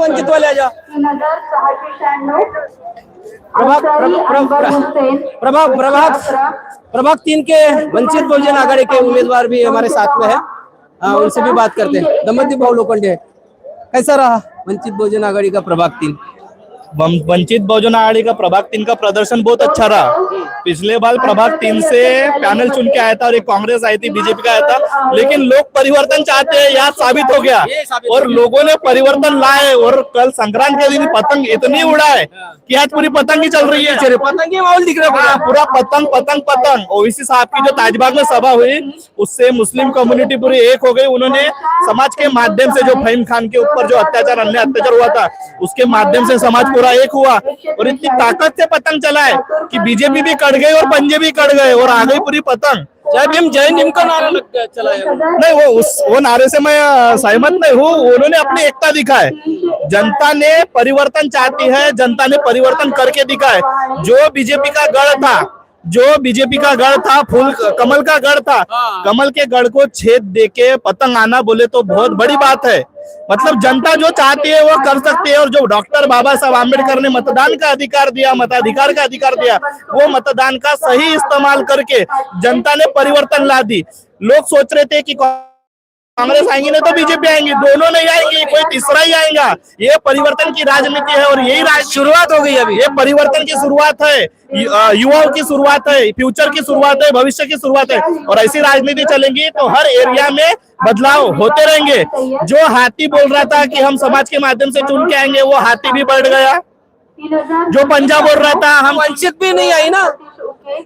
वंचित वाले आजा। 3696 प्रभाग 3 के वंचित बहुजन आघाड़ी के उम्मीदवार भी हमारे साथ में है, उनसे भी बात करते हैं। दंपति भाऊ लोखंडे, कैसा रहा वंचित बहुजन आघाड़ी का प्रभाग 3? वंचित बहुजन आघाड़ी का प्रभाग 3 का प्रदर्शन बहुत अच्छा रहा। पिछले बार प्रभाग 3 से पैनल चुन के आया था और एक कांग्रेस आई थी, बीजेपी का आया था, लेकिन लोग परिवर्तन चाहते हैं, यह साबित हो गया और लोगों ने परिवर्तन लाए। और कल संक्रांत के दिन पतंग इतनी उड़ाए कि आज पूरी पतंग ही चल रही है, पतंगी माहौल दिख रहा है पूरा पतंग पतंग पतंग। ओवैसी साहब की जो ताजबाग में सभा हुई उससे मुस्लिम कम्युनिटी पूरी एक हो गई। उन्होंने समाज के माध्यम से जो फहीम खान के ऊपर जो अत्याचार अन्य अत्याचार हुआ था उसके माध्यम से समाज पूरा एक हुआ और इतनी ताकत से पतंग चलाए कि बीजेपी भी कट गई और पंजे भी कट गए और आ गई पूरी पतंग। जय भीम का नारा लग गया चला है। नहीं, वो नारे से मैं सहमत नहीं हूँ। उन्होंने अपनी एकता दिखाए। जनता ने परिवर्तन चाहती है, जनता ने परिवर्तन करके दिखाए। जो बीजेपी का गढ़ था फूल कमल का गढ़ था, कमल के गढ़ को छेद देके पतंग आना बोले तो बहुत बड़ी बात है। मतलब जनता जो चाहती है वो कर सकती है। और जो डॉक्टर बाबा साहब आम्बेडकर ने मतदान का अधिकार दिया, मताधिकार का अधिकार दिया, वो मतदान का सही इस्तेमाल करके जनता ने परिवर्तन ला दी। लोग सोच रहे थे कि कांग्रेस आएंगी नहीं तो बीजेपी आएंगी, दोनों नहीं आएंगी, कोई तीसरा ही आएगा। ये परिवर्तन की राजनीति है और यही शुरुआत हो गई अभी। ये परिवर्तन की शुरुआत है, युवाओं की शुरुआत है, फ्यूचर की शुरुआत है, भविष्य की शुरुआत है। और ऐसी राजनीति चलेंगी तो हर एरिया में बदलाव होते रहेंगे। जो हाथी बोल रहा था कि हम समाज के माध्यम से चुन के आएंगे, वो हाथी भी बढ़ गया। जो पंजाब बोल रहा था हम वंचित भी नहीं आई ना,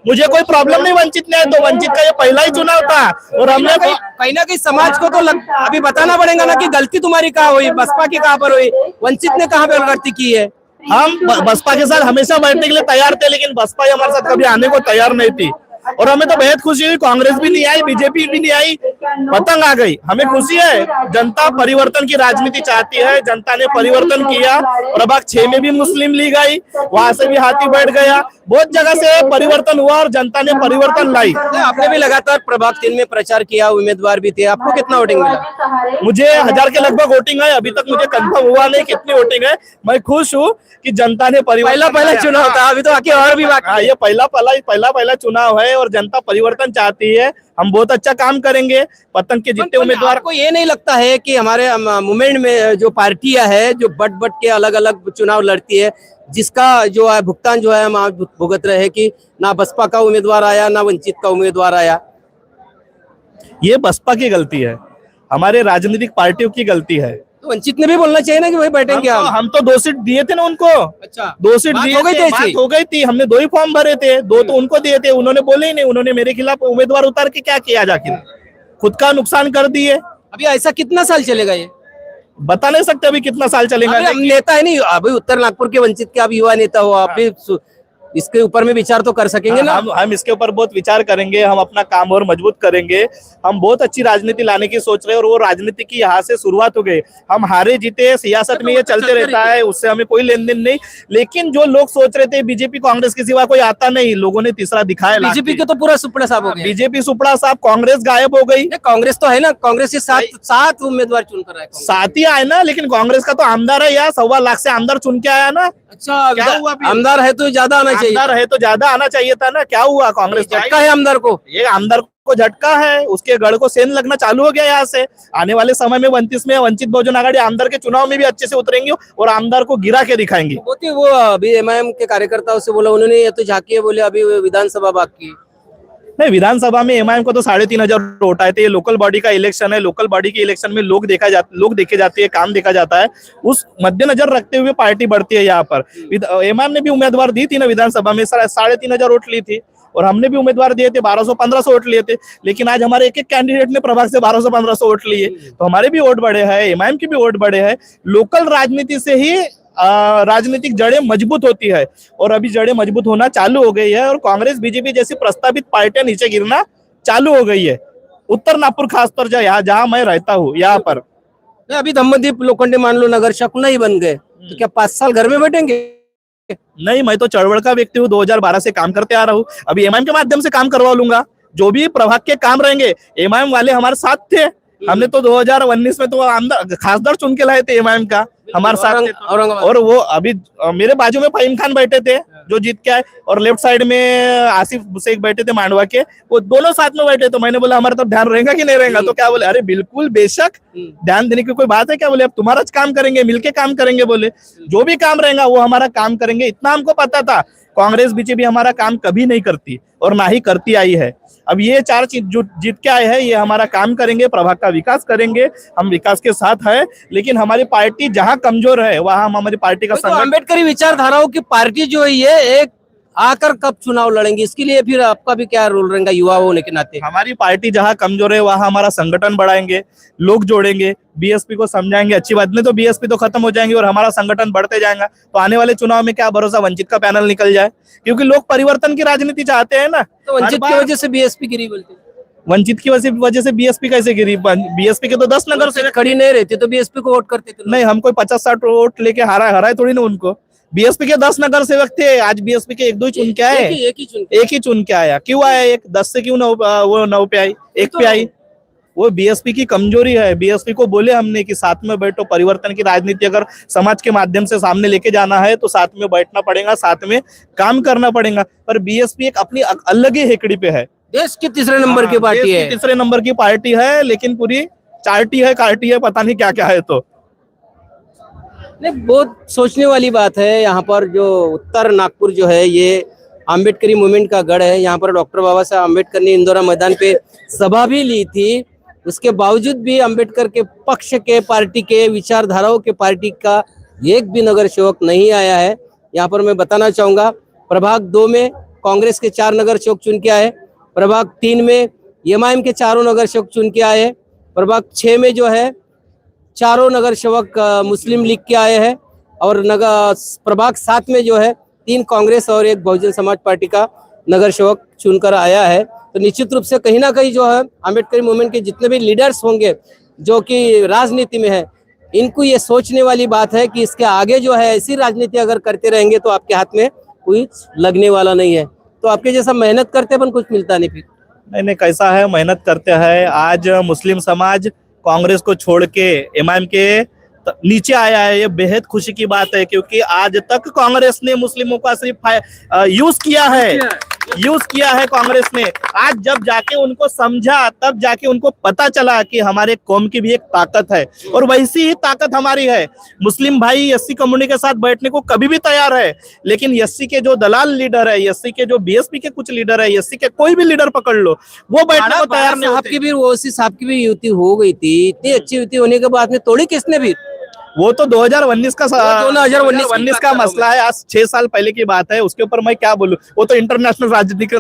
मुझे कोई प्रॉब्लम नहीं वंचित नहीं है, तो वंचित का ये पहला ही चुनाव था। और हमने कहीं ना कहीं समाज को तो अभी बताना पड़ेगा ना कि गलती तुम्हारी कहाँ हुई, बसपा की कहाँ पर हुई, वंचित ने कहाँ पे गलती की है। हम बसपा के साथ हमेशा बैठने के लिए तैयार थे, लेकिन बसपा ही हमारे साथ कभी आने को तैयार नहीं थी। और हमें तो बेहद खुशी हुई, कांग्रेस भी नहीं आई, बीजेपी भी नहीं आई, पतंग आ गई। हमें खुशी है, जनता परिवर्तन की राजनीति चाहती है, जनता ने परिवर्तन किया। प्रभाग 6 में भी मुस्लिम लीग आई, वहां से भी हाथी बैठ गया, बहुत जगह से परिवर्तन हुआ और जनता ने परिवर्तन लाई। आपने भी लगातार प्रभाग 3 में प्रचार किया, उम्मीदवार भी थे, आपको कितना वोटिंग मिला? मुझे 1000 के लगभग वोटिंग है। अभी तक मुझे कंफर्म हुआ नहीं कितनी वोटिंग है। मैं खुश हूँ कि जनता ने पहला चुनाव था, अभी तो आगे और भी बाकी। ये पहला चुनाव है और जनता परिवर्तन चाहती है। हम बहुत अच्छा काम करेंगे। पतंग के जितने उम्मीदवार को ये नहीं लगता है कि हमारे मूवमेंट में जो पार्टियां है जो बट के अलग अलग चुनाव लड़ती है, जिसका जो है भुगतान जो है हम आज भुगत रहे हैं कि ना बसपा का उम्मीदवार आया ना वंचित का उम्मीदवार आया। ये बसपा की गलती है, हमारे राजनीतिक पार्टियों की गलती है। तो वंचित ने भी बोलना चाहिए ना कि भाई बैठेंगे हम तो 2 सीट दिए थे ना उनको। अच्छा, 2 सीट दिए हो गई थी, बात हो गई थी। हमने 2 ही फॉर्म भरे थे, 2 तो उनको दिए थे, उन्होंने बोले ही नहीं। उन्होंने मेरे खिलाफ उम्मीदवार उतार के क्या किया, जाके खुद का नुकसान कर दिए। अभी ऐसा कितना साल चलेगा ये बता नहीं सकते अभी कितना साल चलेगा। हम नेता है नहीं, अभी उत्तर नागपुर के वंचित के आप युवा नेता हो, आप भी इसके ऊपर में विचार तो कर सकेंगे ना। हम इसके ऊपर बहुत विचार करेंगे, हम अपना काम और मजबूत करेंगे। हम बहुत अच्छी राजनीति लाने की सोच रहे हैं और वो राजनीति की यहाँ से शुरुआत हो गई। हम हारे जीते सियासत में ये चलते रहता है, उससे हमें कोई लेन देन नहीं। लेकिन जो लोग सोच रहे थे बीजेपी कांग्रेस के सिवा कोई आता नहीं, लोगों ने तीसरा दिखाया। बीजेपी के तो पूरा सुपड़ा साहब हो गया, बीजेपी सुपड़ा साहब, कांग्रेस गायब हो गई। कांग्रेस तो है ना, कांग्रेस के 7 उम्मीदवार चुन कर आए, 7 ही आए ना, लेकिन कांग्रेस का तो आमदार है यार, 1.25 लाख से आमदार चुन के आया ना। अच्छा, क्या हुआ? आमदार है तो ज्यादा आना चाहिए, आमदार है तो ज्यादा आना चाहिए था ना। क्या हुआ? कांग्रेस झटका है आमदार को, ये आमदार को झटका है, उसके गढ़ को सेंध लगना चालू हो गया। यहाँ से आने वाले समय में 29 में वंचित बहुजन आघाड़ी आमदार के चुनाव में भी अच्छे से उतरेंगे और आमदार को गिरा के दिखाएंगे। वो अभी एमआईएम के कार्यकर्ताओं से बोला उन्होंने, ये तो झांकी बोले अभी विधानसभा बाकी नहीं। विधानसभा में एमआईएम को तो 3500 वोट आए थे। ये लोकल बॉडी का इलेक्शन है, लोकल बॉडी के इलेक्शन में लोग देखे जाते हैं, काम देखा जाता है। उस मद्देनजर रखते हुए पार्टी बढ़ती है। यहाँ पर एमआईएम ने भी उम्मीदवार दी थी ना विधानसभा में, 3500 वोट ली थी और हमने भी उम्मीदवार दिए थे, 1200-1500 वोट लिए थे। लेकिन आज हमारे एक कैंडिडेट ने प्रभाग से 1200-1500 वोट लिए, तो हमारे भी वोट बढ़े हैं, एमआईएम के भी वोट बढ़े हैं। लोकल राजनीति से ही राजनीतिक जड़ें मजबूत होती है और अभी जड़ें मजबूत होना चालू हो गई है और कांग्रेस बीजेपी जैसी प्रस्तावित पार्टियां नीचे गिरना चालू हो गई है। उत्तर नागपुर खासतौर जहाँ मैं रहता हूँ यहाँ पर। अभी धम्मदीप लोखंडे मान लो नगर शकुन ही बन गए, तो क्या 5 साल घर में बैठेंगे? नहीं, मैं तो चळवळ का व्यक्ति हूँ, 2012 से काम करते आ रहा हूँ। अभी एमआईएम के माध्यम से काम करवा लूंगा। जो भी प्रभाग के काम रहेंगे, एमआईएम वाले हमारे साथ थे। हमने तो 2019 में तो आमदार खासदार चुन के लाए थे एमआईएम का। हमारे साथ थे। औरंगाबाद और वो अभी मेरे बाजू में फहीम खान बैठे थे जो जीत के आए, और लेफ्ट साइड में आसिफ शेख बैठे थे मांडवा के, वो दोनों साथ में बैठे। तो मैंने बोला हमारा तो ध्यान रहेगा कि नहीं रहेगा? तो क्या बोले, अरे बिल्कुल बेशक, ध्यान देने की कोई बात है क्या? बोले अब तुम्हारा काम करेंगे, मिलके काम करेंगे। बोले जो भी काम रहेगा वो हमारा काम करेंगे। इतना हमको पता था कांग्रेस बीजेपी हमारा काम कभी नहीं करती और ना ही करती आई है। अब ये चार चीज जो जीत के आए हैं, ये हमारा काम करेंगे, प्रभाग का विकास करेंगे, हम विकास के साथ है। लेकिन हमारी पार्टी जहां कमजोर है वहां हम हमारी पार्टी का तो संगठन, अम्बेडकरी विचारधाराओं की पार्टी जो है ये एक आकर कब चुनाव लड़ेंगे, इसके लिए फिर आपका भी क्या रोल रहेगा युवा होने के नाते? हमारी पार्टी जहां कमजोर है वहां हमारा संगठन बढ़ाएंगे, लोग जोड़ेंगे, बीएसपी को समझाएंगे। अच्छी बात नहीं तो बीएसपी तो खत्म हो जाएंगे और हमारा संगठन बढ़ते जाएगा। तो आने वाले चुनाव में क्या भरोसा वंचित का पैनल निकल जाए, क्योंकि लोग परिवर्तन की राजनीति चाहते हैं ना। तो वंचित की वजह से बीएसपी गिरी बोलते हैं। वंचित की वजह से बीएसपी कैसे गिरी? बीएसपी के तो 10 नगर से खड़ी नहीं रहती तो बीएसपी को वोट करते थे। नहीं, हम कोई 50-60 वोट लेके हराए थोड़ी ना उनको। बीएसपी के 10 नगर सेवक थे, आज बीएसपी के 1-2 चुन के आए। एक ही चुन के आया। क्यों आया? एक 10 से क्यों वो 9 पे आई, 1 पे आई? वो बीएसपी की कमजोरी है। बीएसपी को बोले हमने कि साथ में बैठो, परिवर्तन की राजनीति अगर समाज के माध्यम से सामने लेके जाना है तो साथ में बैठना पड़ेगा, साथ में काम करना पड़ेगा। पर बीएसपी एक अपनी अलग ही हेकड़ी पे है। देश की तीसरे नंबर की पार्टी है, तीसरे नंबर की पार्टी है, लेकिन पूरी चार्टी है, कार्टी है, पता नहीं क्या क्या है। तो नहीं, बहुत सोचने वाली बात है। यहाँ पर जो उत्तर नागपुर जो है ये अम्बेडकरी मूवमेंट का गढ़ है। यहाँ पर डॉक्टर बाबा साहब अम्बेडकर ने इंदौरा मैदान पे सभा भी ली थी। उसके बावजूद भी अम्बेडकर के पक्ष के पार्टी के विचारधाराओं के पार्टी का एक भी नगर सेवक नहीं आया है। यहाँ पर मैं बताना चाहूंगा, प्रभाग 2 में कांग्रेस के 4 नगर सेवक चुन के आए, प्रभाग 3 में एमआईएम के 4 नगर सेवक चुन के आए, प्रभाग 6 में जो है 4 नगर सेवक मुस्लिम लीग के आए हैं, और प्रभाग 7 में जो है 3 कांग्रेस और 1 बहुजन समाज पार्टी का नगर सेवक चुनकर आया है। तो निश्चित रूप से कहीं ना कहीं जो है अम्बेडकरी मूवमेंट के जितने भी लीडर्स होंगे जो कि राजनीति में है, इनको ये सोचने वाली बात है कि इसके आगे जो है ऐसी राजनीति अगर करते रहेंगे तो आपके हाथ में कुछ लगने वाला नहीं है। तो आपके जैसा मेहनत करते पर कुछ मिलता नहीं। फिर नहीं, कैसा है, मेहनत करते हैं। आज मुस्लिम समाज कांग्रेस को छोड़ के एमआईएम के नीचे आया है, ये बेहद खुशी की बात है। क्योंकि आज तक कांग्रेस ने मुस्लिमों का सिर्फ यूज किया है कांग्रेस ने। आज जब जाके उनको समझा, तब जाके उनको पता चला कि हमारे कौम की भी एक ताकत है, और वैसी ही ताकत हमारी है। मुस्लिम भाई एससी कम्युनिटी के साथ बैठने को कभी भी तैयार है, लेकिन एससी के जो दलाल लीडर है, एससी के जो बीएसपी के कुछ लीडर है, एससी के कोई भी लीडर पकड़ लो, वो बैठने को तैयार नहीं होते। आपकी भी ओसी साहब की भी युति हो गई थी, इतनी अच्छी युति होने के बाद में तोड़ी किसने? भी वो तो 2019 का मसला है। आज 6 साल पहले की बात है, उसके ऊपर मैं क्या बोलूं। वो तो इंटरनेशनल राजनीति का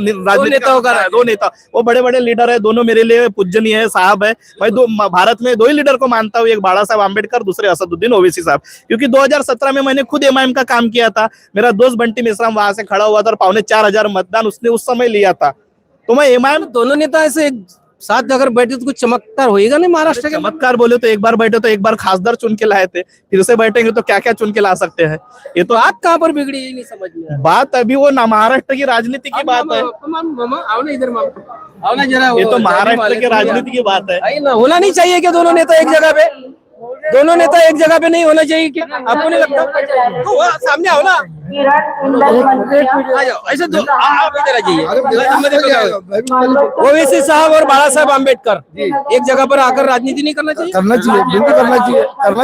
दो नेता, वो बड़े बड़े लीडर है, दोनों मेरे लिए पूजनीय है, साहब है। मैं भारत में 2 ही लीडर को मानता हूँ, एक बाला साहब आम्बेडकर, दूसरे असदुद्दीन ओवैसी साहब। क्योंकि 2017 में मैंने खुद एमआईएम का काम किया था। मेरा दोस्त बंटी मिश्रा वहां से खड़ा हुआ था और 4,500 मतदान उसने उस समय लिया था। तो मैं एमआईएम, दोनों नेता ऐसे साथ अगर बैठे तो कुछ चमत्कार होएगा नहीं महाराष्ट्र के? चमत्कार बोले तो एक बार बैठे तो एक बार खासदार चुन के लाए थे, फिर से बैठेंगे तो क्या क्या चुन के ला सकते हैं। ये तो बात कहाँ पर बिगड़ी ये नहीं समझ में आ रहा। बात अभी वो ना महाराष्ट्र की राजनीति की बात है। आओ ना इधर, आओ ना जरा। ये तो महाराष्ट्र की राजनीति की बात है। होना नहीं चाहिए क्या दोनों नेता एक जगह पे? दोनों नेता एक जगह पे नहीं होना चाहिए क्या? आपको नहीं लगता? तो सामने आओ ना, आ जाओ। ऐसे दो आप इधर आ जाइए। ओवैसी साहब और बाला साहब आम्बेडकर एक जगह पर आकर राजनीति नहीं करना चाहिए? करना चाहिए, बिल्कुल करना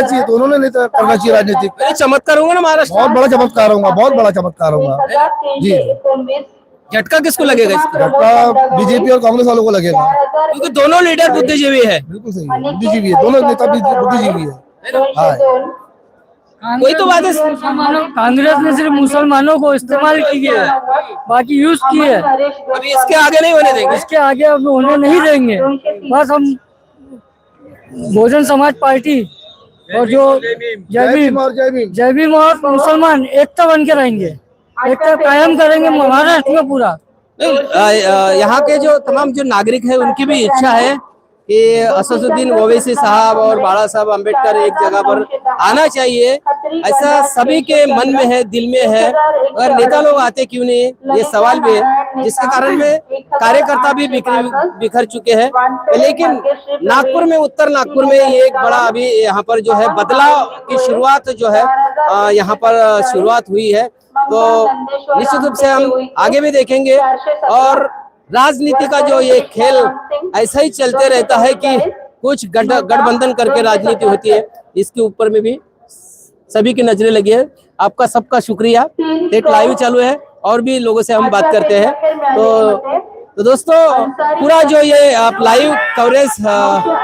चाहिए। दोनों ने नेता करना चाहिए राजनीति। ये चमत्कार होगा ना महाराष्ट्र? बहुत बड़ा चमत्कार होगा, बहुत बड़ा चमत्कार होगा जी। झटका किसको लगेगा इसका? झटका बीजेपी और कांग्रेस वालों को लगेगा, क्योंकि दोनों लीडर बुद्धिजीवी है। बिल्कुल सही है, बुद्धिजीवी है, दोनों नेता भी बुद्धिजीवी है। हाँ, कोई तो बात है, कांग्रेस ने सिर्फ मुसलमानों को इस्तेमाल की है, बाकी यूज की है। अभी इसके आगे नहीं होने देंगे। इसके आगे अब होने नहीं देंगे। बस हम बहुजन समाज पार्टी और जो जय भीम और मुसलमान एकता बन के रहेंगे, एकता कायम करेंगे महाराष्ट्र में पूरा। यहाँ के जो तमाम जो नागरिक है उनकी भी इच्छा है कि असदुद्दीन ओवैसी साहब और बाला साहब अम्बेडकर एक जगह पर आना चाहिए। ऐसा सभी के मन में है, दिल में है। अगर नेता लोग आते क्यों नहीं, ये सवाल भी है। जिसके कारण में कार्यकर्ता भी बिखर चुके हैं। लेकिन नागपुर में, उत्तर नागपुर में ये एक बड़ा अभी यहाँ पर जो है बदलाव की शुरुआत जो है यहाँ पर शुरुआत हुई है। तो निश्चित रूप से हम आगे भी देखेंगे और राजनीति का जो ये खेल ऐसा ही चलते रहता है कि कुछ गठबंधन करके राजनीति होती है। इसके ऊपर में भी सभी की नजरें लगी है। आपका सबका शुक्रिया। एक लाइव चालू है और भी लोगों से हम बात करते हैं। तो दोस्तों पूरा जो ये आप लाइव कवरेज